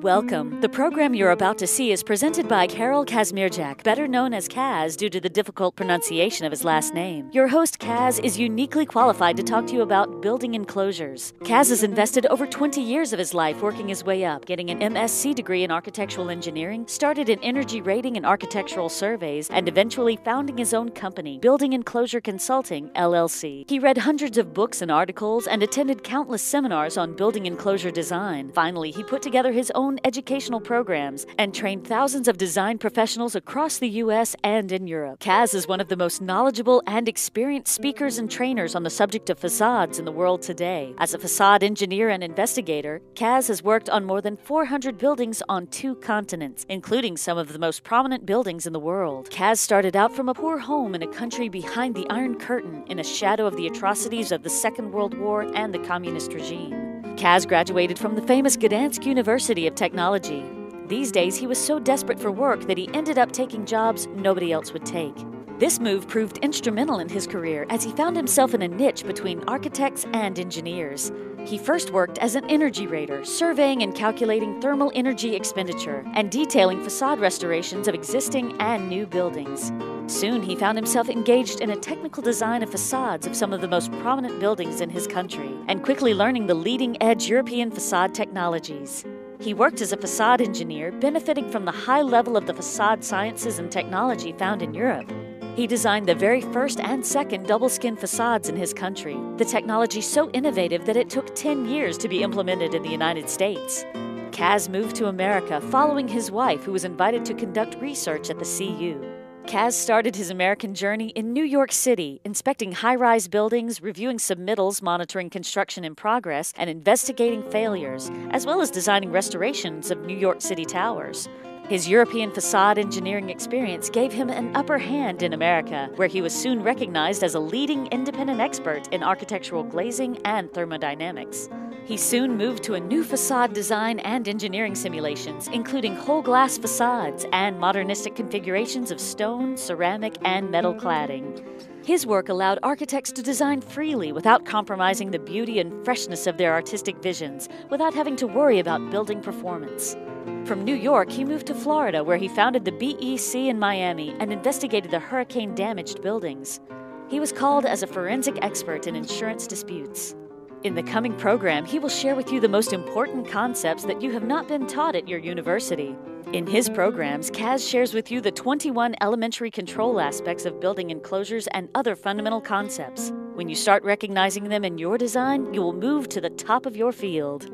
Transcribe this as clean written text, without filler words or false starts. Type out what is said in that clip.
Welcome. The program you're about to see is presented by Karol Kazmierczak, better known as Kaz due to the difficult pronunciation of his last name. Your host, Kaz, is uniquely qualified to talk to you about building enclosures. Kaz has invested over 20 years of his life working his way up, getting an MSc degree in architectural engineering, started in energy rating and architectural surveys, and eventually founding his own company, Building Enclosure Consulting, LLC. He read hundreds of books and articles and attended countless seminars on building enclosure design. Finally, he put together his own educational programs and trained thousands of design professionals across the U.S. and in Europe. Kaz is one of the most knowledgeable and experienced speakers and trainers on the subject of facades in the world today. As a facade engineer and investigator, Kaz has worked on more than 400 buildings on 2 continents, including some of the most prominent buildings in the world. Kaz started out from a poor home in a country behind the Iron Curtain in a shadow of the atrocities of the Second World War and the communist regime. Kaz graduated from the famous Gdansk University of Technology. These days, he was so desperate for work that he ended up taking jobs nobody else would take. This move proved instrumental in his career as he found himself in a niche between architects and engineers. He first worked as an energy rater, surveying and calculating thermal energy expenditure and detailing facade restorations of existing and new buildings. Soon, he found himself engaged in a technical design of facades of some of the most prominent buildings in his country, and quickly learning the leading-edge European facade technologies. He worked as a facade engineer, benefiting from the high level of the facade sciences and technology found in Europe. He designed the very first and second double-skin facades in his country, the technology so innovative that it took 10 years to be implemented in the United States. Kaz moved to America following his wife, who was invited to conduct research at the CU. Kaz started his American journey in New York City, inspecting high-rise buildings, reviewing submittals, monitoring construction in progress, and investigating failures, as well as designing restorations of New York City towers. His European facade engineering experience gave him an upper hand in America, where he was soon recognized as a leading independent expert in architectural glazing and thermodynamics. He soon moved to a new facade design and engineering simulations, including whole glass facades and modernistic configurations of stone, ceramic, and metal cladding. His work allowed architects to design freely without compromising the beauty and freshness of their artistic visions, without having to worry about building performance. From New York, he moved to Florida, where he founded the BEC in Miami and investigated the hurricane-damaged buildings. He was called as a forensic expert in insurance disputes. In the coming program, he will share with you the most important concepts that you have not been taught at your university. In his programs, Kaz shares with you the 21 elementary control aspects of building enclosures and other fundamental concepts. When you start recognizing them in your design, you will move to the top of your field.